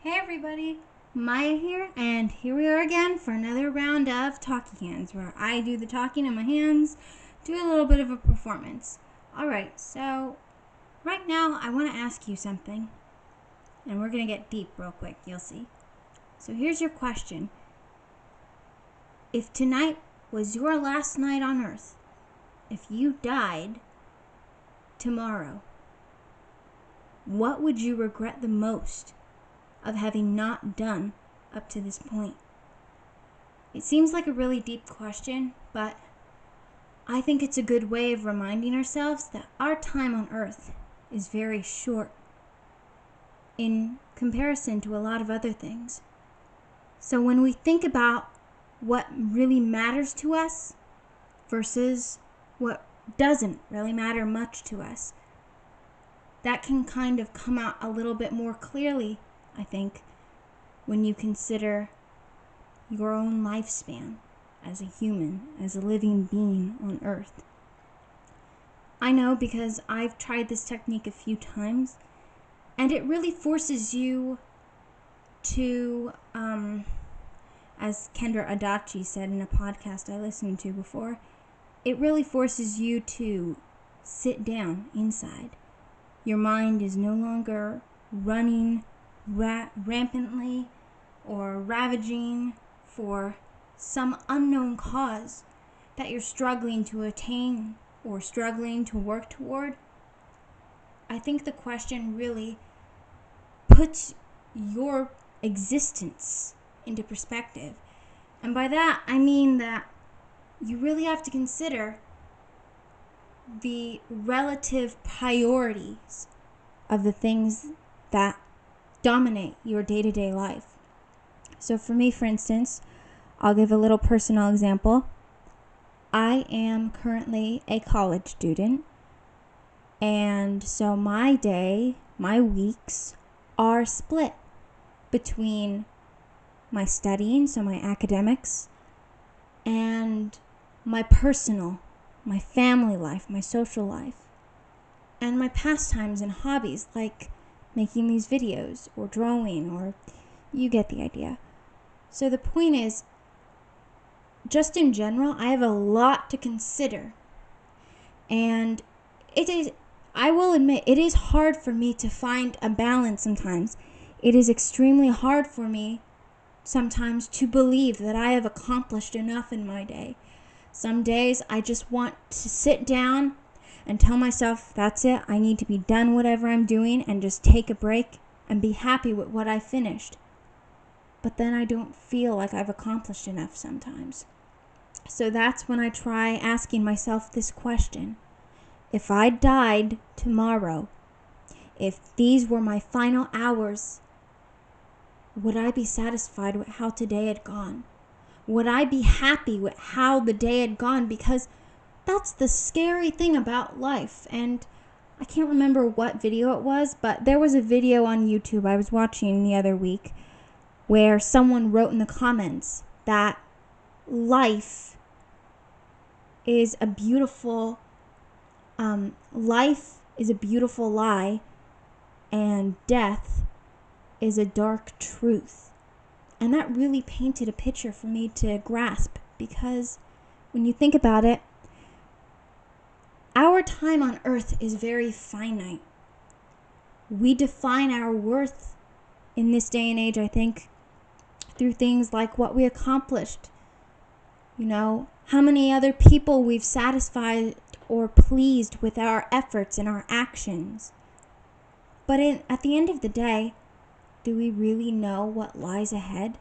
Hey everybody, Maya here, and here we are again for another round of Talky Hands, where I do the talking and my hands do a little bit of a performance. Alright, so right now I want to ask you something, and we're going to get deep real quick, you'll see. So here's your question. If tonight was your last night on Earth, if you died tomorrow, what would you regret the most of having not done up to this point? It seems like a really deep question, but I think it's a good way of reminding ourselves that our time on Earth is very short in comparison to a lot of other things. So when we think about what really matters to us versus what doesn't really matter much to us, that can kind of come out a little bit more clearly, I think, when you consider your own lifespan as a human, as a living being on Earth. I know because I've tried this technique a few times, and it really forces you to, as Kendra Adachi said in a podcast I listened to before, it really forces you to sit down inside. Your mind is no longer running rampantly or ravaging for some unknown cause that you're struggling to attain or struggling to work toward. I think the question really puts your existence into perspective. And by that, I mean that you really have to consider the relative priorities of the things that dominate your day-to-day life. So for me, for instance, I'll give a little personal example. I am currently a college student, and so my day, my weeks are split between my studying, so my academics, and my personal, my family life, my social life, and my pastimes and hobbies like making these videos or drawing, or you get the idea. So the point is, just in general, I have a lot to consider. And I will admit, it is hard for me to find a balance sometimes. It is extremely hard for me sometimes to believe that I have accomplished enough in my day. Some days I just want to sit down and tell myself, that's it, I need to be done whatever I'm doing and just take a break and be happy with what I finished. But then I don't feel like I've accomplished enough sometimes. So that's when I try asking myself this question. If I died tomorrow, if these were my final hours, would I be satisfied with how today had gone? Would I be happy with how the day had gone? Because that's the scary thing about life. And I can't remember what video it was, but there was a video on YouTube I was watching the other week where someone wrote in the comments that life is a beautiful lie, and death is a dark truth. And that really painted a picture for me to grasp, because when you think about it, our time on Earth is very finite. We define our worth in this day and age, I think, through things like what we accomplished. You know, how many other people we've satisfied or pleased with our efforts and our actions. But at the end of the day, do we really know what lies ahead?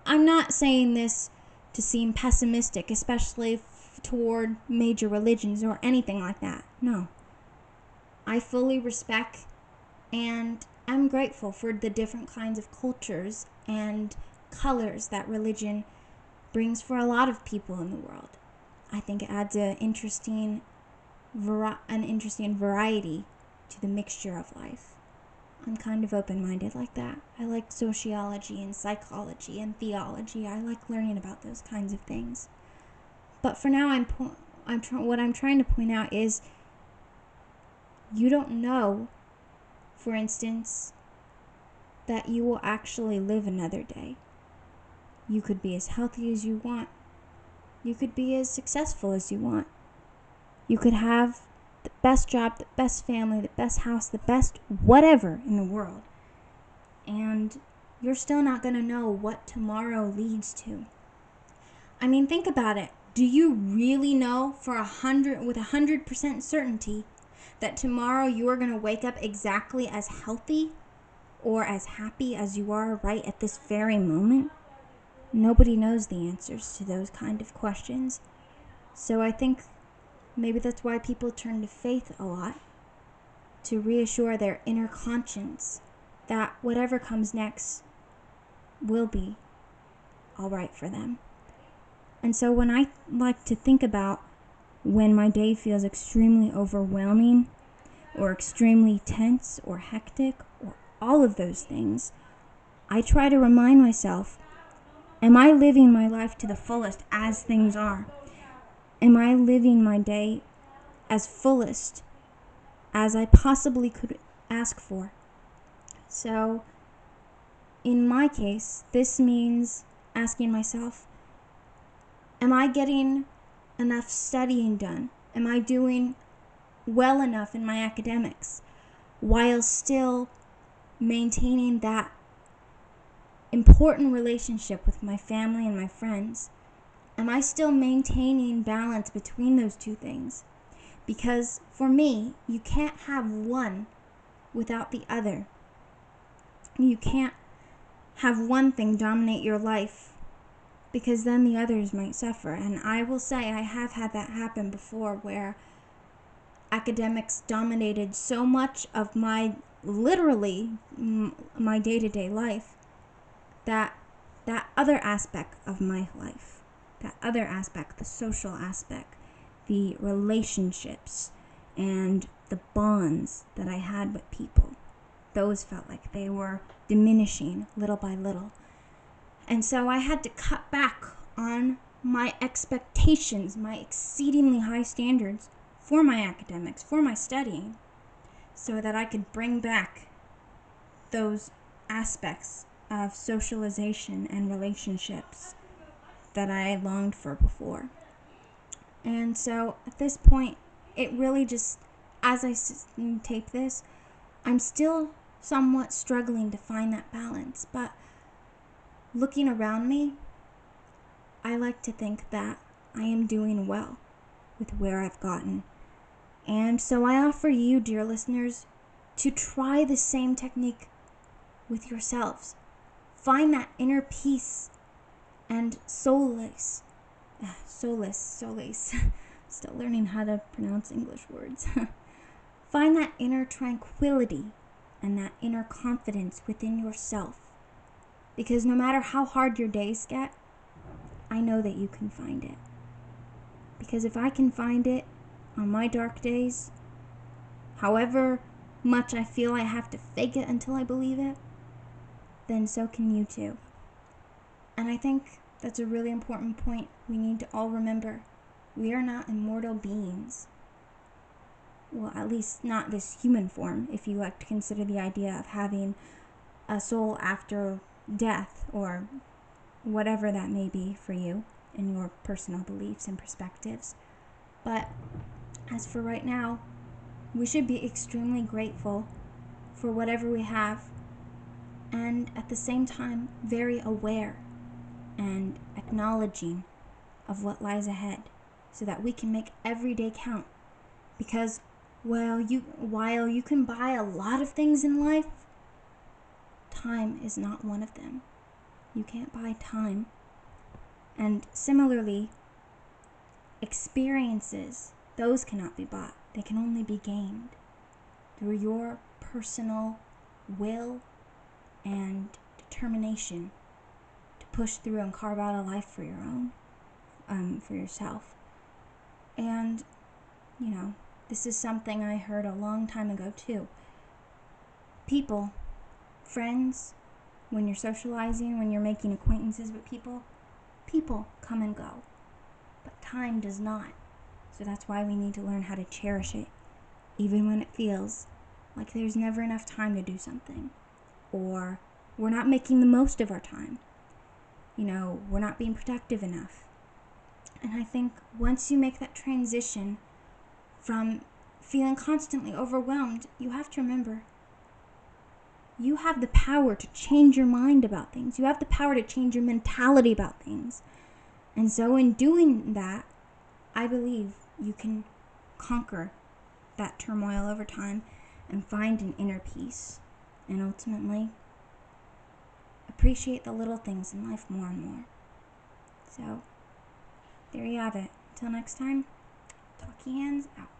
I'm not saying this to seem pessimistic, especially toward major religions or anything like that. No. I fully respect and I'm grateful for the different kinds of cultures and colors that religion brings for a lot of people in the world. I think it adds an interesting variety to the mixture of life. I'm kind of open-minded like that. I like sociology and psychology and theology. I like learning about those kinds of things. But for now, what I'm trying to point out is you don't know, for instance, that you will actually live another day. You could be as healthy as you want. You could be as successful as you want. You could have the best job, the best family, the best house, the best whatever in the world. And you're still not going to know what tomorrow leads to. I mean, think about it. Do you really know with 100% certainty that tomorrow you are going to wake up exactly as healthy or as happy as you are right at this very moment? Nobody knows the answers to those kind of questions. So I think maybe that's why people turn to faith a lot, to reassure their inner conscience that whatever comes next will be all right for them. And so when I like to think about when my day feels extremely overwhelming or extremely tense or hectic or all of those things, I try to remind myself, am I living my life to the fullest as things are? Am I living my day as fullest as I possibly could ask for? So, in my case, this means asking myself, am I getting enough studying done? Am I doing well enough in my academics while still maintaining that important relationship with my family and my friends? Am I still maintaining balance between those two things? Because for me, you can't have one without the other. You can't have one thing dominate your life, because then the others might suffer. And I will say I have had that happen before, where academics dominated so much of my day-to-day life that other aspect of my life, that other aspect, the social aspect, the relationships, and the bonds that I had with people, those felt like they were diminishing little by little. And so I had to cut back on my expectations, my exceedingly high standards for my academics, for my studying, so that I could bring back those aspects of socialization and relationships that I longed for before. And so at this point, it really just, as I tape this, I'm still somewhat struggling to find that balance. But looking around me, I like to think that I am doing well with where I've gotten. And so I offer you, dear listeners, to try the same technique with yourselves. Find that inner peace and solace. Still learning how to pronounce English words. Find that inner tranquility and that inner confidence within yourself. Because no matter how hard your days get, I know that you can find it. Because if I can find it on my dark days, however much I feel I have to fake it until I believe it, then so can you too. And I think that's a really important point we need to all remember. We are not immortal beings. Well, at least not this human form, if you like to consider the idea of having a soul after death, or whatever that may be for you in your personal beliefs and perspectives. But as for right now, we should be extremely grateful for whatever we have, and at the same time very aware and acknowledging of what lies ahead, so that we can make every day count. Because while you can buy a lot of things in life, time is not one of them. You can't buy time. And similarly, experiences, those cannot be bought. They can only be gained through your personal will and determination to push through and carve out a life for your own, for yourself. And, this is something I heard a long time ago too. People, friends, when you're socializing, when you're making acquaintances with people come and go. But time does not. So that's why we need to learn how to cherish it, even when it feels like there's never enough time to do something, or we're not making the most of our time. We're not being productive enough. And I think once you make that transition from feeling constantly overwhelmed, you have to remember, you have the power to change your mind about things. You have the power to change your mentality about things. And so in doing that, I believe you can conquer that turmoil over time and find an inner peace. And ultimately, appreciate the little things in life more and more. So, there you have it. Until next time, Talky hands out.